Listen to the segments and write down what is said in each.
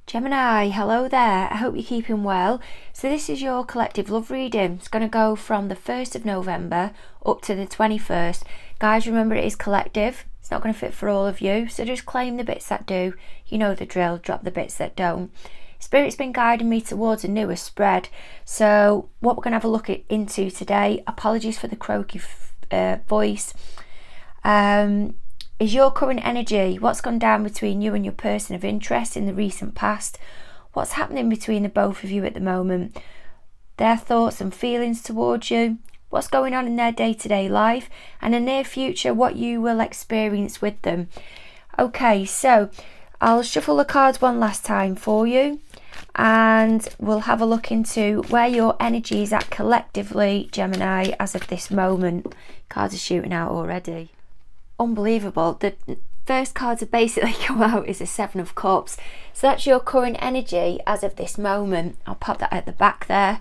Gemini, hello there. I hope you're keeping well. So this is your collective love reading. It's going to go from the 1st of November up to the 21st. Guys, remember it is collective. It's not going to fit for all of you. So just claim the bits that do. You know the drill. Drop the bits that don't. Spirit's been guiding me towards a newer spread. So what we're going to have a look into today. Apologies for the croaky voice. Is your current energy, what's gone down between you and your person of interest in the recent past? What's happening between the both of you at the moment? Their thoughts and feelings towards you? What's going on in their day-to-day life? And in the near future, what you will experience with them. Okay, so I'll shuffle the cards one last time for you. And we'll have a look into where your energy is at collectively, Gemini, as of this moment. Cards are shooting out already. Unbelievable. The first card to basically come out is the Seven of Cups. So that's your current energy as of this moment. I'll pop that at the back there.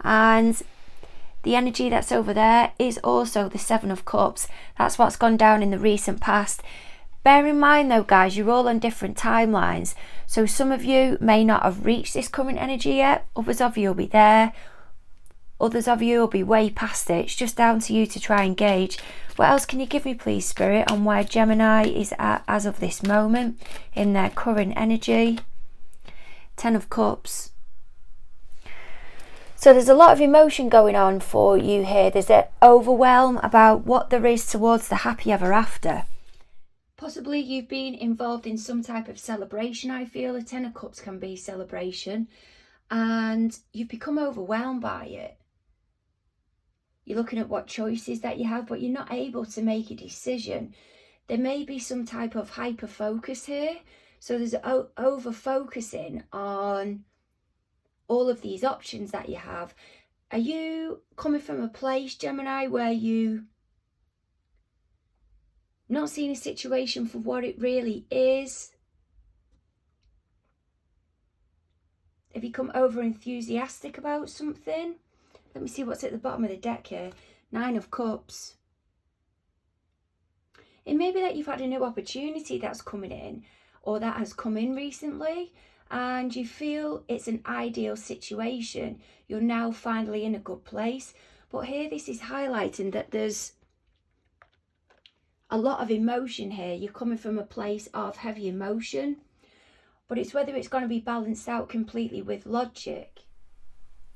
And the energy that's over there is also the Seven of Cups. That's what's gone down in the recent past. Bear in mind though, guys, you're all on different timelines. So some of you may not have reached this current energy yet. Others of you will be there. Others of you will be way past it. It's just down to you to try and gauge. What else can you give me, please, Spirit, on where Gemini is at as of this moment in their current energy? Ten of Cups. So there's a lot of emotion going on for you here. There's an overwhelm about what there is towards the happy ever after. Possibly you've been involved in some type of celebration, I feel. A Ten of Cups can be celebration. And you've become overwhelmed by it. You're looking at what choices that you have, but you're not able to make a decision. There may be some type of hyper focus here. So there's over focusing on all of these options that you have. Are you coming from a place, Gemini, where you not seeing a situation for what it really is? Have you come over enthusiastic about something? Let me see what's at the bottom of the deck here. Nine of Cups. It may be that you've had a new opportunity that's coming in, or that has come in recently, and you feel it's an ideal situation. You're now finally in a good place. But here this is highlighting that there's a lot of emotion here. You're coming from a place of heavy emotion, but it's whether it's going to be balanced out completely with logic.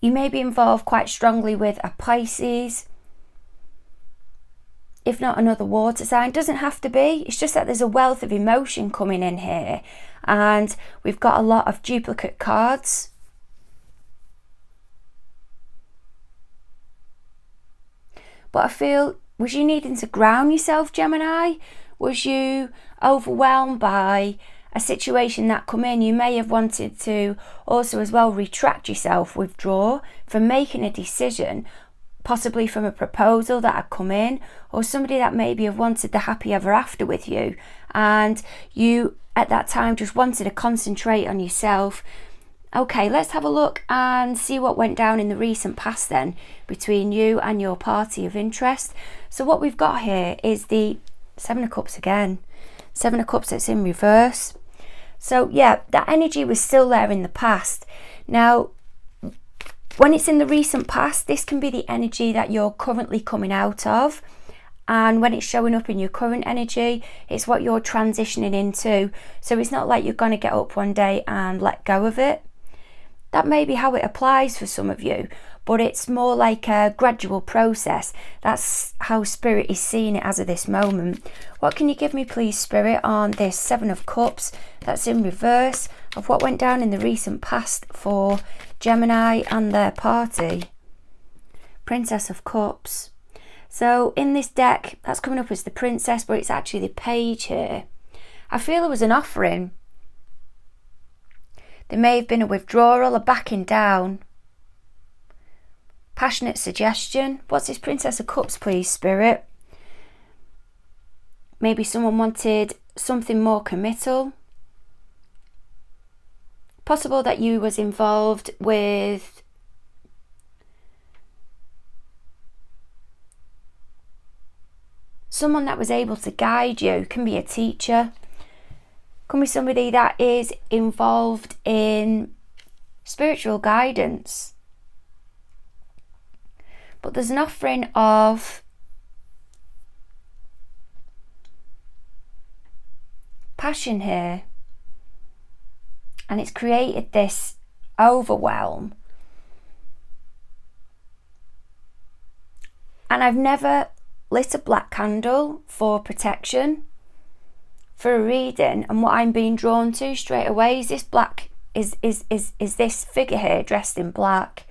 You may be involved quite strongly with a Pisces, if not another water sign. Doesn't have to be. It's just that there's a wealth of emotion coming in here. And we've got a lot of duplicate cards. But I feel, was you needing to ground yourself, Gemini? Was you overwhelmed by a situation that come in? You may have wanted to also as well retract yourself, withdraw from making a decision, possibly from a proposal that had come in, or somebody that maybe have wanted the happy ever after with you, and you at that time just wanted to concentrate on yourself. Okay, let's have a look and see what went down in the recent past then between you and your party of interest. So what we've got here is the Seven of Cups again. Seven of Cups that's in reverse. So yeah, that energy was still there in the past. Now, when it's in the recent past, this can be the energy that you're currently coming out of. And when it's showing up in your current energy, it's what you're transitioning into. So it's not like you're going to get up one day and let go of it. That may be how it applies for some of you, but it's more like a gradual process. That's how Spirit is seeing it as of this moment. What can you give me, please, Spirit, on this Seven of Cups that's in reverse of what went down in the recent past for Gemini and their party? Princess of Cups. So in this deck, that's coming up as the Princess, but it's actually the Page here. I feel there was an offering. There may have been a withdrawal, a backing down. Passionate suggestion. What's this Princess of Cups, please, Spirit? Maybe someone wanted something more committal. Possible that you was involved with someone that was able to guide you. Can be a teacher. Could be somebody that is involved in spiritual guidance. But there's an offering of passion here. And it's created this overwhelm. And I've never lit a black candle for protection, for a reading. And what I'm being drawn to straight away is this black, is this figure here dressed in black.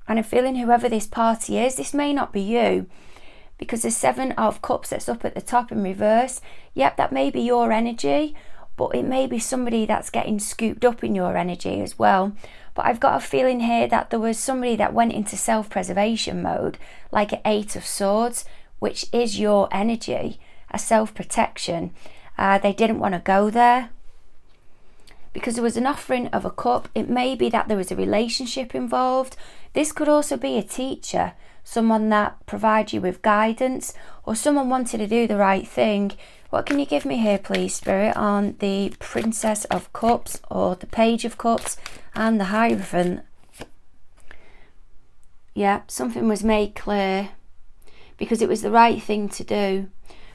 And I'm feeling whoever this party is, this may not be you, because the 7 of Cups that's up at the top in reverse, yep, that may be your energy, but it may be somebody that's getting scooped up in your energy as well. But I've got a feeling here that there was somebody that went into self-preservation mode, like an 8 of Swords, which is your energy, a self-protection. They didn't want to go there, because there was an offering of a cup. It may be that there was a relationship involved. This could also be a teacher, someone that provides you with guidance, or someone wanted to do the right thing. What can you give me here, please, Spirit, on the Princess of Cups, or the Page of Cups, and the Hierophant? Yeah, something was made clear, because it was the right thing to do.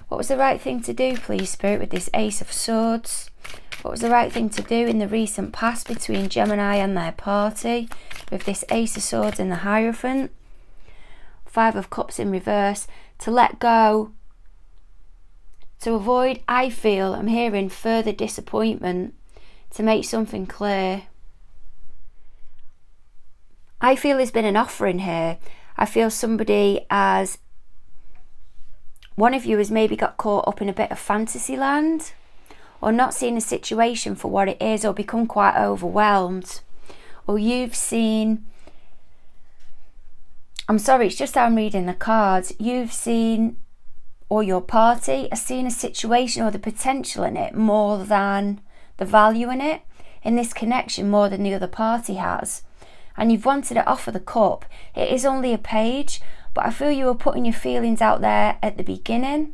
What was the right thing to do, please, Spirit, with this Ace of Swords? What was the right thing to do in the recent past between Gemini and their party, with this Ace of Swords and the Hierophant? 5 of Cups in reverse. To let go, to avoid, I feel, I'm hearing further disappointment, to make something clear. I feel there's been an offering here. I feel somebody as, one of you has maybe got caught up in a bit of fantasy land, or not seen a situation for what it is, or become quite overwhelmed. Or you've seen, I'm sorry, it's just how I'm reading the cards. You've seen, or your party has seen a situation or the potential in it more than the value in it, in this connection more than the other party has. And you've wanted it off of the cup. It is only a page, but I feel you were putting your feelings out there at the beginning.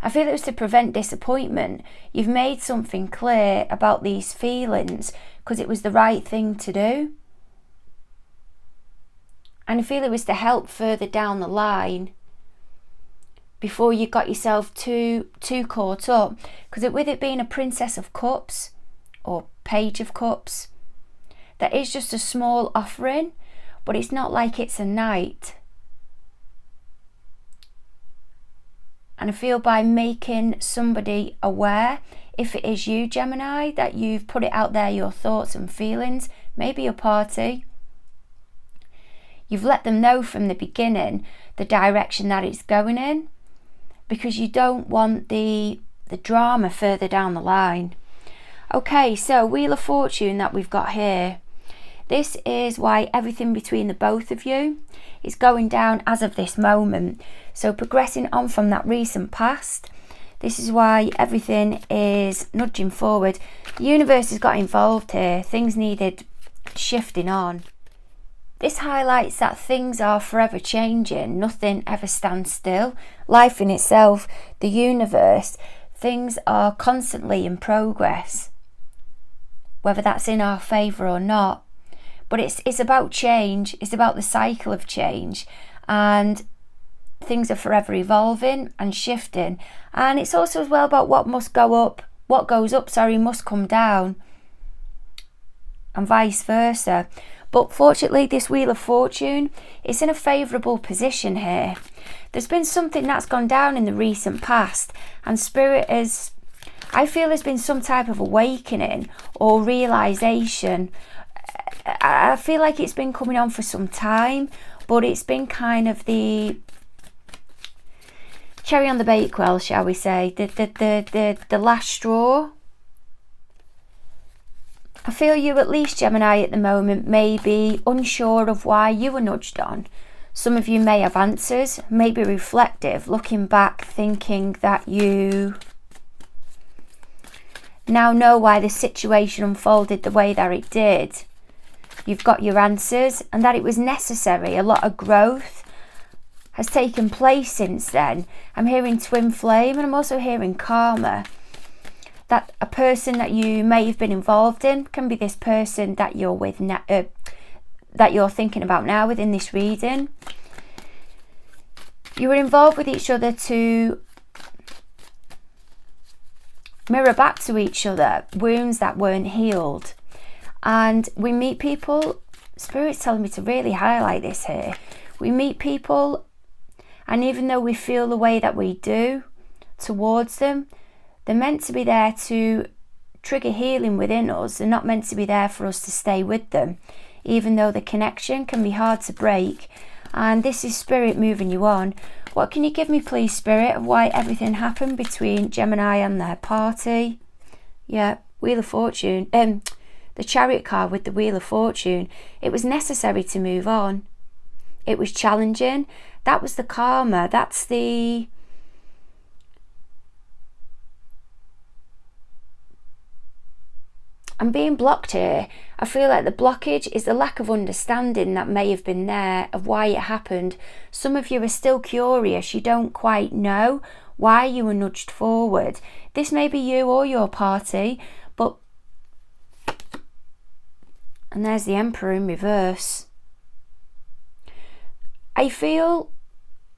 I feel it was to prevent disappointment. You've made something clear about these feelings because it was the right thing to do. And I feel it was to help further down the line before you got yourself too caught up. Because with it being a Princess of Cups or Page of Cups, that is just a small offering, but it's not like it's a knight. And I feel by making somebody aware, if it is you, Gemini, that you've put it out there, your thoughts and feelings, maybe your party, you've let them know from the beginning the direction that it's going in, because you don't want the drama further down the line. Okay, so Wheel of Fortune that we've got here. This is why everything between the both of you is going down as of this moment. So progressing on from that recent past, this is why everything is nudging forward. The universe has got involved here. Things needed shifting on. This highlights that things are forever changing. Nothing ever stands still. Life in itself, the universe, things are constantly in progress, whether that's in our favour or not. But it's about change. It's about the cycle of change, and things are forever evolving and shifting. And it's also as well about what must go up, what goes up, must come down, and vice versa. But fortunately, this Wheel of Fortune is in a favourable position here. There's been something that's gone down in the recent past, and Spirit is, I feel there's been some type of awakening or realisation. I feel like it's been coming on for some time, but it's been kind of the cherry on the bakewell, shall we say, the last straw. I feel you, at least Gemini at the moment, may be unsure of why you were nudged on. Some of you may have answers, may be reflective, looking back, thinking that you now know why the situation unfolded the way that it did. you've got your answers and that it was necessary. A lot of growth has taken place since then. I'm hearing twin flame, and I'm also hearing karma. That a person that you may have been involved in can be this person that you're with now, that you're thinking about now within this reading. You were involved with each other to mirror back to each other wounds that weren't healed. And we meet people, Spirit's telling me to really highlight this here. We meet people, and even though we feel the way that we do towards them, they're meant to be there to trigger healing within us. They're not meant to be there for us to stay with them, even though the connection can be hard to break. And this is Spirit moving you on. What can you give me, please, Spirit, of why everything happened between Gemini and their party? Yeah, Wheel of Fortune. The Chariot card with the Wheel of Fortune. It was necessary to move on. It was challenging. That was the karma. That's the... I'm being blocked here. I feel like the blockage is the lack of understanding that may have been there of why it happened. Some of you are still curious. You don't quite know why you were nudged forward. This may be you or your party, but... And there's the Emperor in reverse. I feel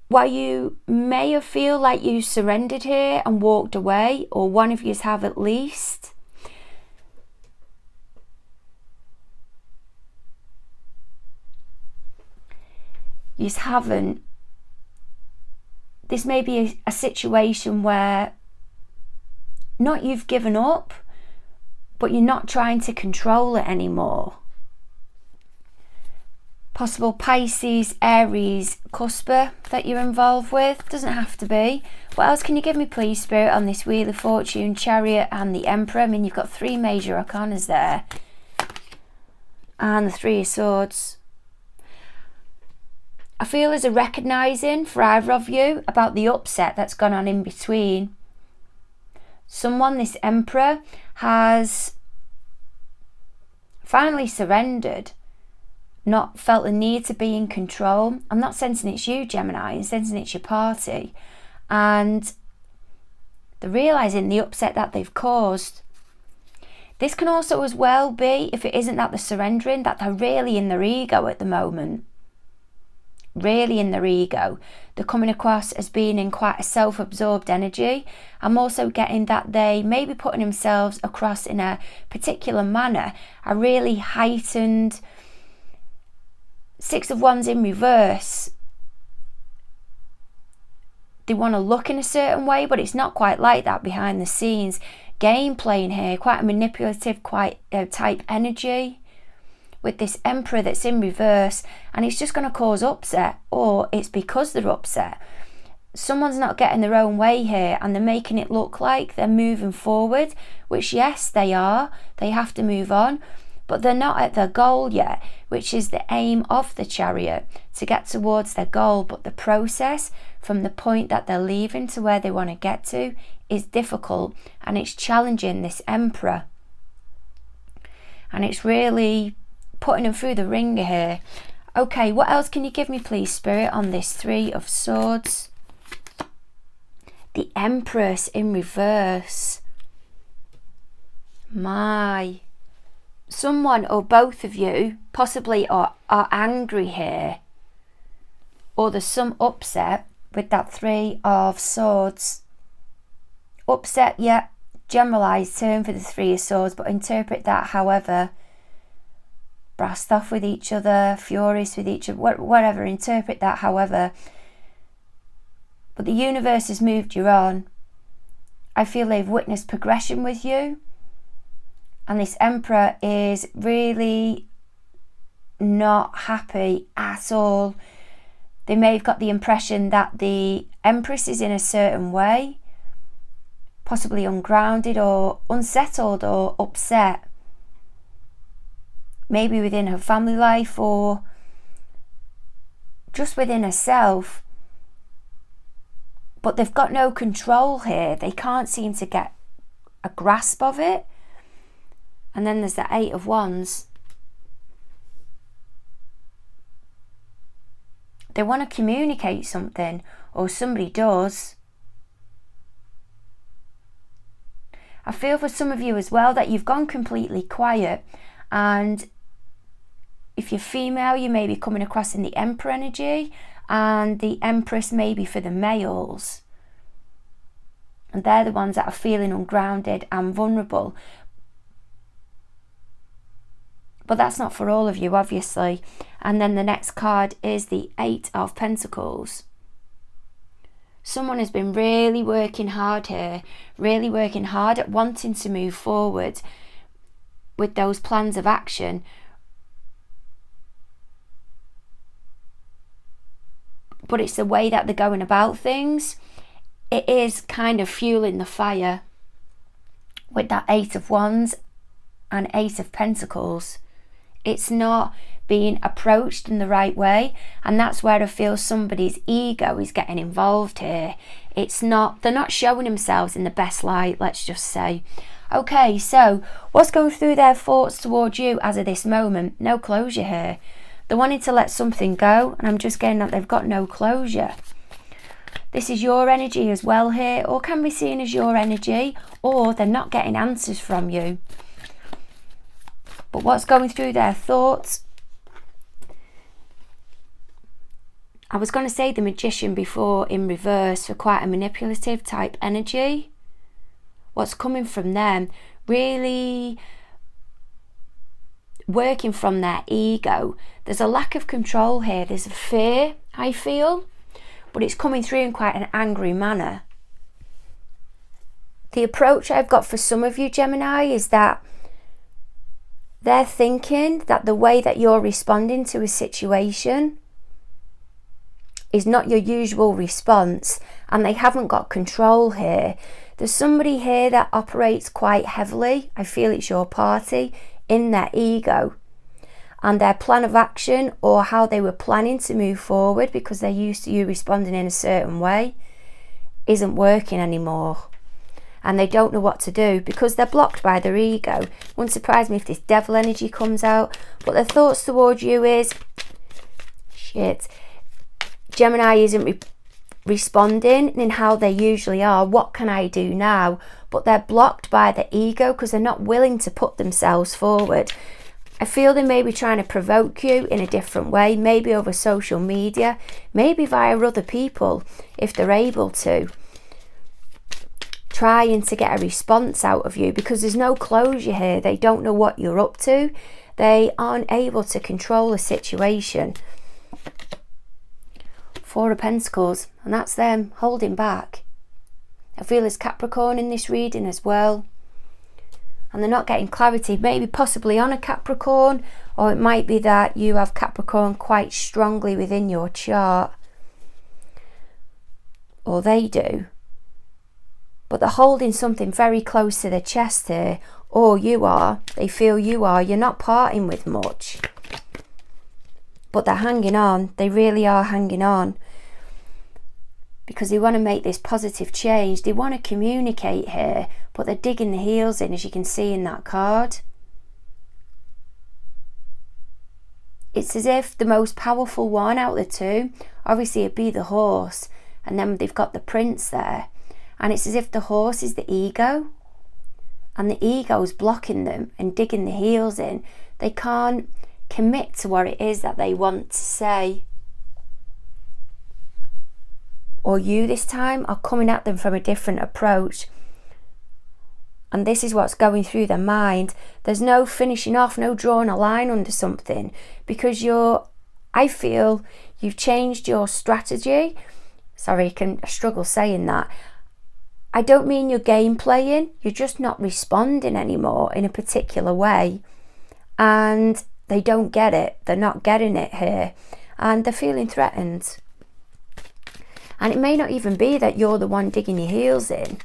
while you may have feel like you surrendered here and walked away, or one of you have at least, you haven't. This may be a situation where not you've given up, but you're not trying to control it anymore. Possible Pisces, Aries, cusper that you're involved with. Doesn't have to be. What else can you give me, please, Spirit, on this Wheel of Fortune, Chariot and the Emperor? I mean, you've got 3 major arcanas there. And the 3 of Swords. I feel there's a recognising for either of you about the upset that's gone on in between. Someone, this Emperor, has finally surrendered, not felt the need to be in control. I'm not sensing it's you, Gemini, I'm sensing it's your party. And they're realising the upset that they've caused. This can also as well be, if it isn't that they're surrendering, that they're really in their ego at the moment. Really in their ego. They're coming across as being in quite a self-absorbed energy. I'm also getting that they may be putting themselves across in a particular manner, a really heightened 6 of Wands in reverse. They want to look in a certain way, but it's not quite like that behind the scenes. Game playing here, quite a manipulative, quite type energy. With this Emperor that's in reverse, and it's just going to cause upset, or it's because they're upset. Someone's not getting their own way here, and they're making it look like they're moving forward, which yes, they are. They have to move on, but they're not at their goal yet, which is the aim of the Chariot, to get towards their goal. But the process from the point that they're leaving to where they want to get to is difficult, and it's challenging this Emperor, and it's really putting them through the ringer here. Okay, what else can you give me, please, Spirit, on this 3 of Swords? The Empress in reverse. Someone or both of you possibly are angry here, or there's some upset with that 3 of Swords. Upset, yeah, generalised term for the 3 of Swords, but interpret that however. Brassed off with each other, furious with each other, whatever, interpret that however. But the universe has moved you on. I feel they've witnessed progression with you, and this Emperor is really not happy at all. They may have got the impression that the Empress is in a certain way, possibly ungrounded or unsettled or upset. Maybe within her family life or just within herself. But they've got no control here. They can't seem to get a grasp of it. And then there's the 8 of Wands. They want to communicate something, or somebody does. I feel for some of you as well that you've gone completely quiet, and if you're female, you may be coming across in the Emperor energy, and the Empress may be for the males. And they're the ones that are feeling ungrounded and vulnerable. But that's not for all of you, obviously. And then the next card is the Eight of Pentacles. Someone has been really working hard here, really working hard at wanting to move forward with those plans of action. But it's the way that they're going about things. It is kind of fueling the fire with that Eight of Wands and Eight of Pentacles. It's not being approached in the right way, and that's where I feel somebody's ego is getting involved here. They're not showing themselves in the best light, let's just say. Okay, so what's going through their thoughts towards you as of this moment? No closure here. They're wanting to let something go, and I'm just getting that they've got no closure. This is your energy as well here, or can be seen as your energy, or they're not getting answers from you. But what's going through their thoughts? I was going to say the Magician before in reverse for quite a manipulative type energy. What's coming from them? Really working from their ego. There's a lack of control here. There's a fear, I feel, but it's coming through in quite an angry manner. The approach I've got for some of you, Gemini, is that they're thinking that the way that you're responding to a situation is not your usual response, and they haven't got control here. There's somebody here that operates quite heavily, I feel it's your party, in their ego. And their plan of action, or how they were planning to move forward because they're used to you responding in a certain way, isn't working anymore. And they don't know what to do because they're blocked by their ego. Wouldn't surprise me if this devil energy comes out. But their thoughts towards you is, shit, Gemini isn't responding in how they usually are. What can I do now? But they're blocked by the ego because they're not willing to put themselves forward. I feel they may be trying to provoke you in a different way, maybe over social media, maybe via other people if they're able to. Trying to get a response out of you because there's no closure here. They don't know what you're up to. They aren't able to control a situation. Four of Pentacles, and that's them holding back. I feel there's Capricorn in this reading as well. And they're not getting clarity, maybe possibly on a Capricorn, or it might be that you have Capricorn quite strongly within your chart. Or they do. But they're holding something very close to their chest here, or you are. They feel you are. You're not parting with much. But they're hanging on. They really are hanging on. Because they want to make this positive change. They want to communicate here, but they're digging the heels in, as you can see in that card. It's as if the most powerful one out of the two, obviously it'd be the horse, and then they've got the prince there. And it's as if the horse is the ego, and the ego is blocking them and digging the heels in. They can't commit to what it is that they want to say. Or you this time are coming at them from a different approach. And this is what's going through their mind. There's no finishing off, no drawing a line under something, because I feel you've changed your strategy. Sorry, I struggle saying that. I don't mean you're game playing, you're just not responding anymore in a particular way. And they don't get it, they're not getting it here. And they're feeling threatened. And it may not even be that you're the one digging your heels in.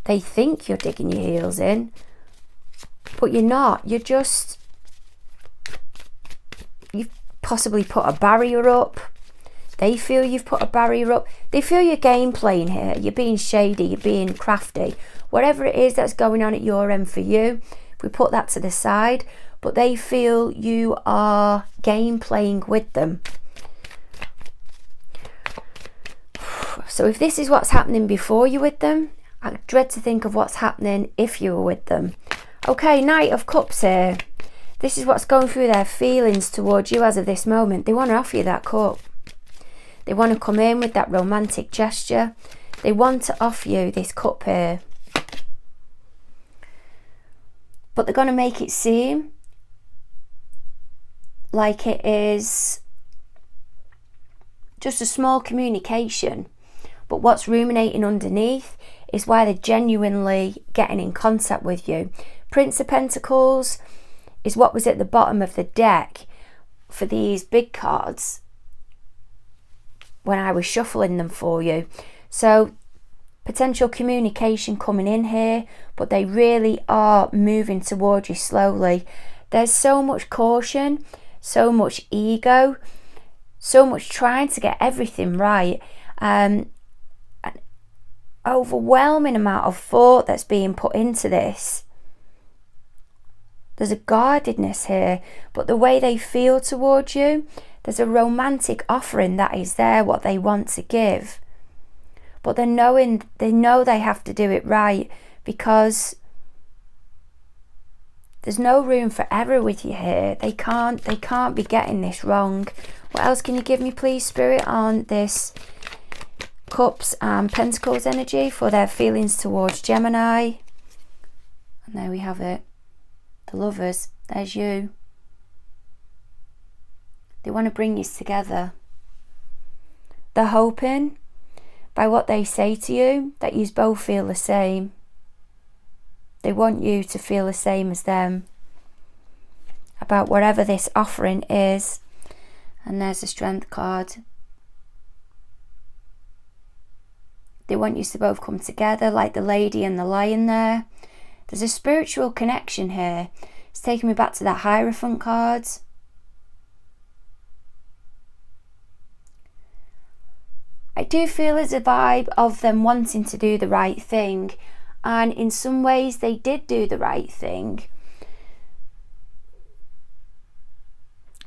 They think you're digging your heels in, but you're not. You've possibly put a barrier up. They feel you've put a barrier up. They feel you're game playing here. You're being shady, you're being crafty. Whatever it is that's going on at your end for you, if we put that to the side, but they feel you are game playing with them. So if this is what's happening before you're with them, I dread to think of what's happening if you were with them. Okay, Knight of Cups here. This is what's going through their feelings towards you as of this moment. They want to offer you that cup. They want to come in with that romantic gesture. They want to offer you this cup here. But they're going to make it seem like it is just a small communication. But what's ruminating underneath is why they're genuinely getting in contact with you. Prince of Pentacles is what was at the bottom of the deck for these big cards when I was shuffling them for you. So potential communication coming in here, but they really are moving towards you slowly. There's so much caution, so much ego, so much trying to get everything right. An overwhelming amount of thought that's being put into this. There's a guardedness here, but the way they feel towards you, there's a romantic offering that is there, what they want to give. But they know they have to do it right, because there's no room for error with you here. They can't be getting this wrong. What else can you give me, please, Spirit, on this Cups and Pentacles energy for their feelings towards Gemini? And there we have it. The Lovers, there's you. They want to bring you together. They're hoping by what they say to you that you both feel the same. They want you to feel the same as them about whatever this offering is. And there's the Strength card. They want you to both come together like the Lady and the Lion there. There's a spiritual connection here. It's taking me back to that Hierophant card. I do feel there's a vibe of them wanting to do the right thing, and in some ways they did do the right thing.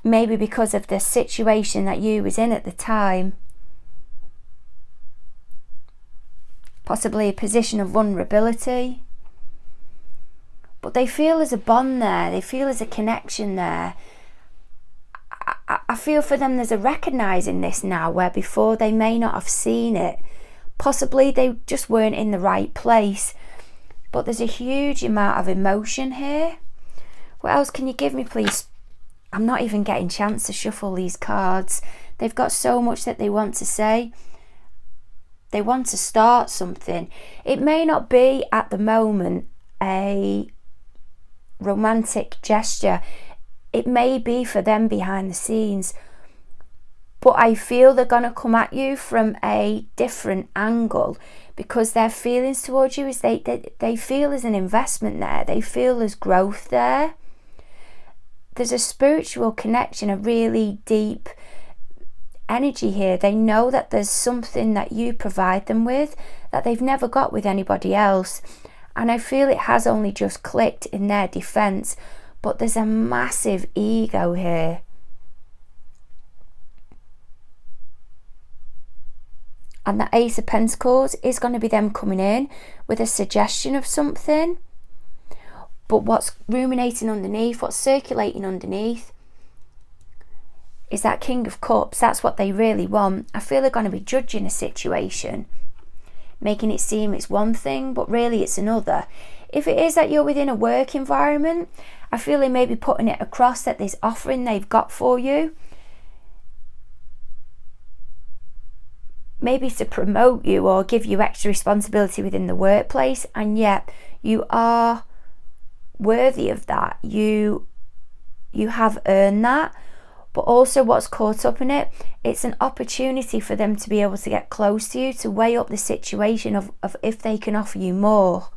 Maybe because of the situation that you was in at the time. Possibly a position of vulnerability. But they feel there's a bond there. They feel there's a connection there. I feel for them there's a recognising this now, where before they may not have seen it. Possibly they just weren't in the right place. But there's a huge amount of emotion here. What else can you give me, please? I'm not even getting a chance to shuffle these cards. They've got so much that they want to say. They want to start something. It may not be at the moment a romantic gesture. It may be for them behind the scenes. But I feel they're going to come at you from a different angle, because their feelings towards you is they feel there's an investment there. They feel there's growth there. There's a spiritual connection, a really deep energy here. They know that there's something that you provide them with that they've never got with anybody else. And I feel it has only just clicked in their defense. But there's a massive ego here. And the Ace of Pentacles is going to be them coming in with a suggestion of something. But what's ruminating underneath, what's circulating underneath, is that King of Cups. That's what they really want. I feel they're going to be judging a situation, making it seem it's one thing, but really it's another. If it is that you're within a work environment, I feel they may be putting it across that this offering they've got for you, maybe to promote you or give you extra responsibility within the workplace, and yet you are worthy of that. You have earned that. But also what's caught up in it, it's an opportunity for them to be able to get close to you, to weigh up the situation of if they can offer you more.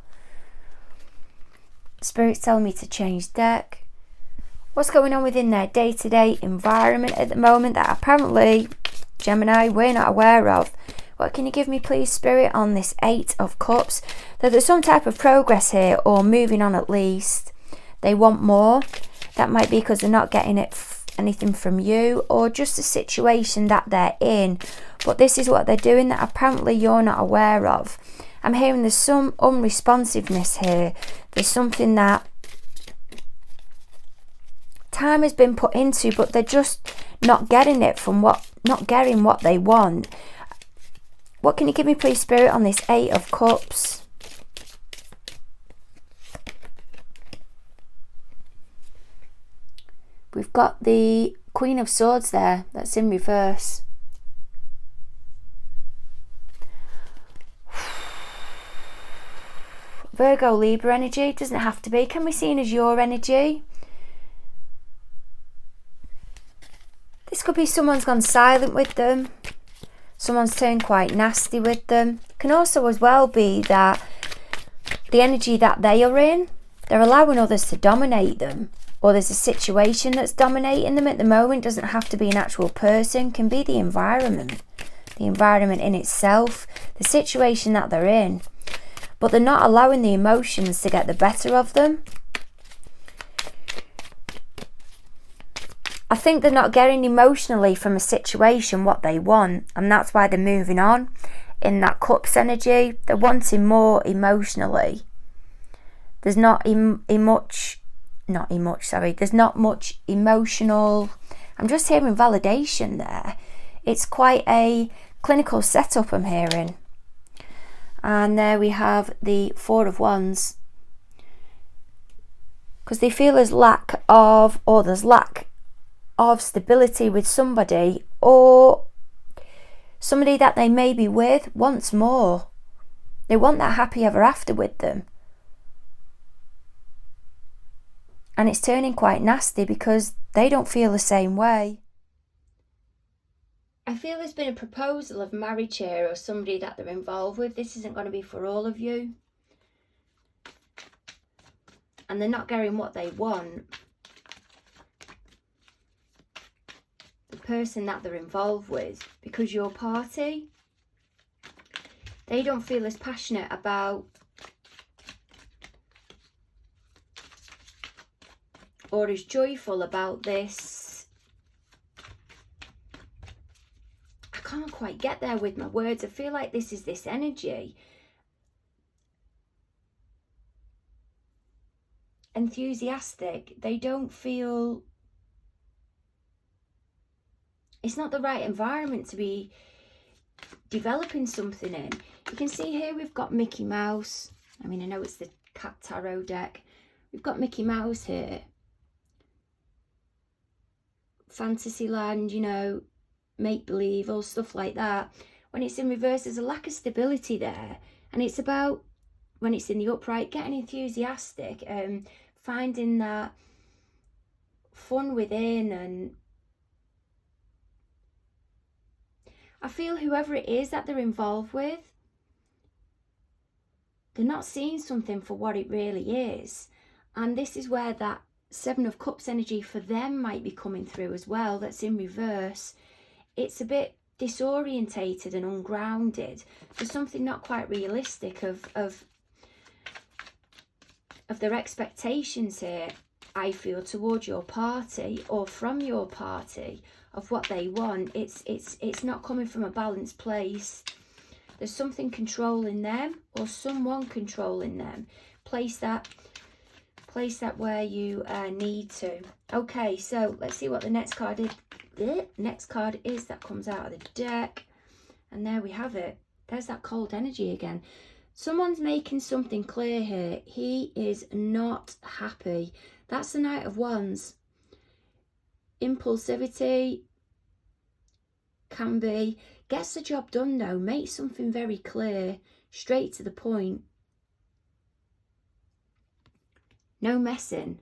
Spirit's telling me to change deck. What's going on within their day-to-day environment at the moment that apparently, Gemini, we're not aware of? What can you give me, please, Spirit, on this Eight of Cups? That there's some type of progress here, or moving on at least. They want more. That might be because they're not getting it anything from you, or just a situation that they're in. But this is what they're doing that apparently you're not aware of. I'm hearing there's some unresponsiveness here. There's something that time has been put into, but they're just not getting it from not getting what they want. What can you give me, please, Spirit, on this 8 of Cups? We've got the Queen of Swords there. That's in reverse. Virgo, Libra energy. Doesn't have to be. Can be seen as your energy. This could be someone's gone silent with them. Someone's turned quite nasty with them. Can also as well be that the energy that they are in, they're allowing others to dominate them. Or there's a situation that's dominating them at the moment. Doesn't have to be an actual person. Can be the environment. The environment in itself. The situation that they're in. But they're not allowing the emotions to get the better of them. I think they're not getting emotionally from a situation what they want. And that's why they're moving on. In that Cups energy, they're wanting more emotionally. There's not much emotional. I'm just hearing validation there. It's quite a clinical setup I'm hearing. And there we have the 4 of Wands. Because they feel there's lack of stability with somebody, or somebody that they may be with wants more. They want that happy ever after with them. And it's turning quite nasty because they don't feel the same way. I feel there's been a proposal of marriage here, or somebody that they're involved with. This isn't going to be for all of you. And they're not getting what they want. The person that they're involved with, because your party, they don't feel as passionate about or as joyful about this. I can't quite get there with my words. I feel like this is this energy. Enthusiastic. They don't feel... It's not the right environment to be developing something in. You can see here we've got Mickey Mouse. I mean, I know it's the Cat Tarot deck. We've got Mickey Mouse here. Fantasyland, you know, make-believe, all stuff like that. When it's in reverse, there's a lack of stability there. And it's about, when it's in the upright, getting enthusiastic, finding that fun within. And I feel whoever it is that they're involved with, they're not seeing something for what it really is. And this is where that 7 of Cups energy for them might be coming through as well. That's in reverse. It's a bit disorientated and ungrounded. There's something not quite realistic of their expectations here, I feel, towards your party or from your party, of what they want. It's not coming from a balanced place. There's something controlling them, or someone controlling them. Place that where you need to. Okay, so let's see what the next card is. The next card is that comes out of the deck. And there we have it. There's that cold energy again. Someone's making something clear here. He is not happy. That's the Knight of Wands. Impulsivity can be. Gets the job done though. Makes something very clear. Straight to the point. No messing.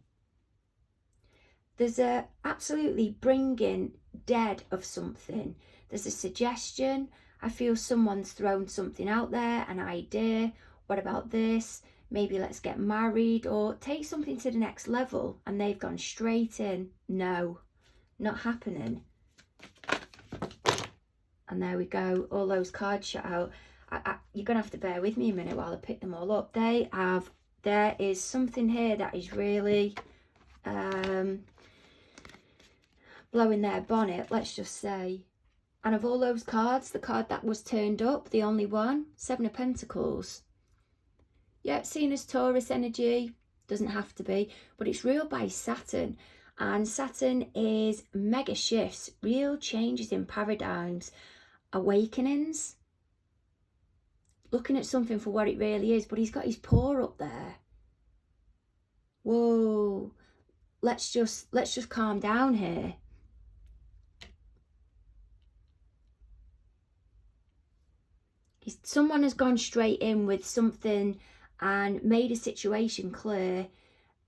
There's a absolutely bringing dead of something. There's a suggestion. I feel someone's thrown something out there, an idea. What about this? Maybe let's get married, or take something to the next level. And they've gone straight in. No, not happening. And there we go. All those cards shut out. You're going to have to bear with me a minute while I pick them all up. There is something here that is really blowing their bonnet, let's just say. And of all those cards, the card that was turned up, the only one, Seven of Pentacles. Yeah, it's seen as Taurus energy, doesn't have to be, but it's ruled by Saturn. And Saturn is mega shifts, real changes in paradigms, awakenings. Looking at something for what it really is, but he's got his paw up there. Whoa, let's just calm down here. Someone has gone straight in with something and made a situation clear.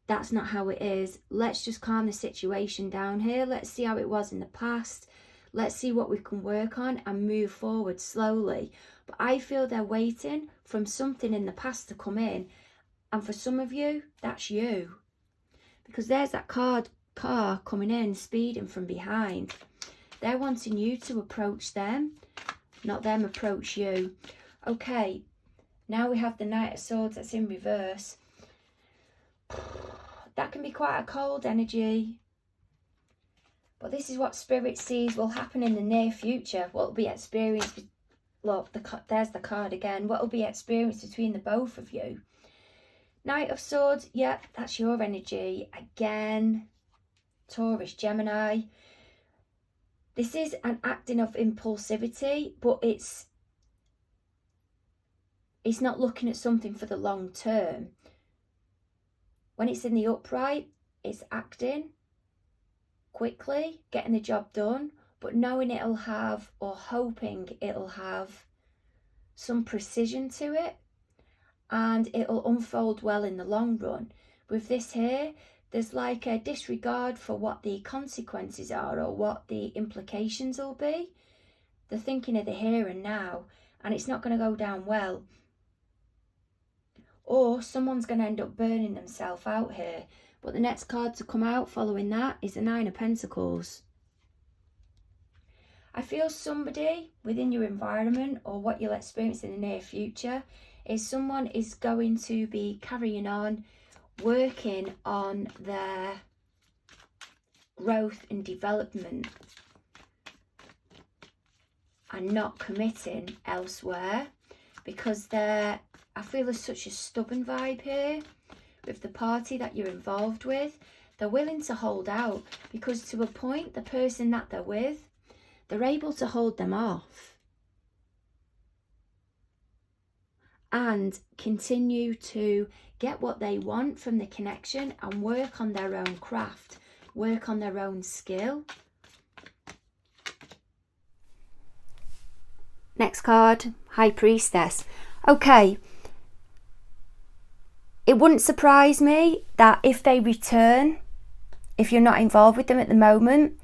That's not how it is. Let's just calm the situation down here. Let's see how it was in the past. Let's see what we can work on and move forward slowly. But I feel they're waiting from something in the past to come in. And for some of you, that's you. Because there's that car coming in, speeding from behind. They're wanting you to approach them, not them approach you. Okay, now we have the Knight of Swords that's in reverse. That can be quite a cold energy. But this is what Spirit sees will happen in the near future. What will be experienced, look, there's the card again. What will be experienced between the both of you. Knight of Swords, yeah, that's your energy. Again, Taurus, Gemini. This is an acting of impulsivity, but it's not looking at something for the long term. When it's in the upright, it's acting quickly, getting the job done, but knowing it'll have, or hoping it'll have, some precision to it, and it'll unfold well in the long run. With this here, there's like a disregard for what the consequences are or what the implications will be. They're thinking of the here and now, and it's not going to go down well. Or someone's going to end up burning themselves out here. But the next card to come out following that is the Nine of Pentacles. I feel somebody within your environment, or what you'll experience in the near future, is someone is going to be carrying on, working on their growth and development and not committing elsewhere, because I feel there's such a stubborn vibe here with the party that you're involved with. They're willing to hold out because to a point, the person that they're with, they're able to hold them off and continue to get what they want from the connection and work on their own craft, work on their own skill. Next card, High Priestess. Okay, it wouldn't surprise me that if they return, if you're not involved with them at the moment,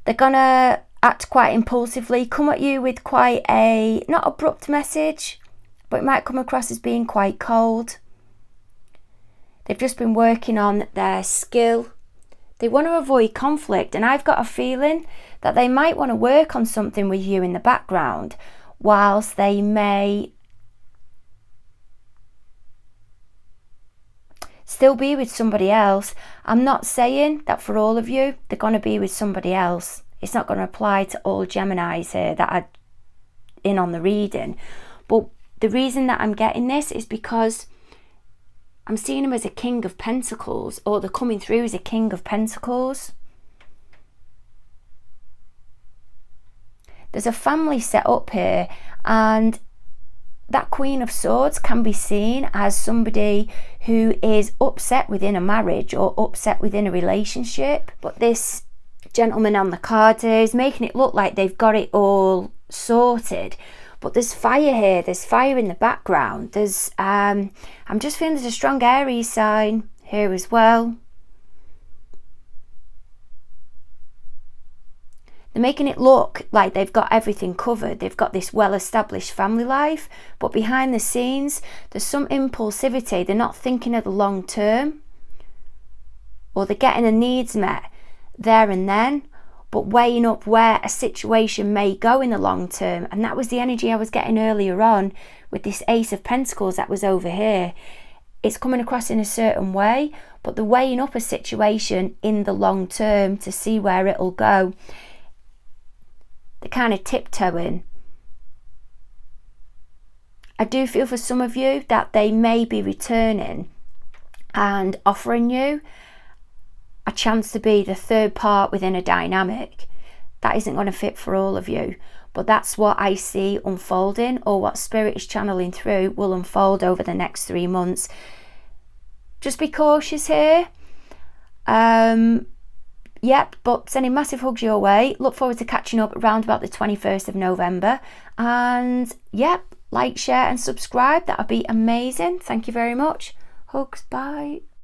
they're gonna act quite impulsively, come at you with quite a, not abrupt message, but it might come across as being quite cold. They've just been working on their skill. They want to avoid conflict, and I've got a feeling that they might want to work on something with you in the background, whilst they may still be with somebody else. I'm not saying that for all of you, they're going to be with somebody else. It's not going to apply to all Geminis here that are in on the reading. But the reason that I'm getting this is because I'm seeing them as a King of Pentacles, or they're coming through as a King of Pentacles. There's a family set up here, and that Queen of Swords can be seen as somebody who is upset within a marriage or upset within a relationship. But this gentleman on the card is making it look like they've got it all sorted. But there's fire here, there's fire in the background. There's I'm just feeling there's a strong Aries sign here as well. They're making it look like they've got everything covered. They've got this well-established family life, but behind the scenes, there's some impulsivity. They're not thinking of the long term, or they're getting their needs met there and then, but weighing up where a situation may go in the long term. And that was the energy I was getting earlier on with this Ace of Pentacles that was over here. it's coming across in a certain way, but the weighing up a situation in the long term to see where it'll go, the kind of tiptoeing. I do feel for some of you that they may be returning and offering you a chance to be the third part within a dynamic. That isn't going to fit for all of you, but that's what I see unfolding, or what Spirit is channeling through will unfold over the next 3 months. Just be cautious here. Yep, but sending massive hugs your way. Look forward to catching up around about the 21st of November. And yep, like, share and subscribe. That would be amazing. Thank you very much. Hugs, bye.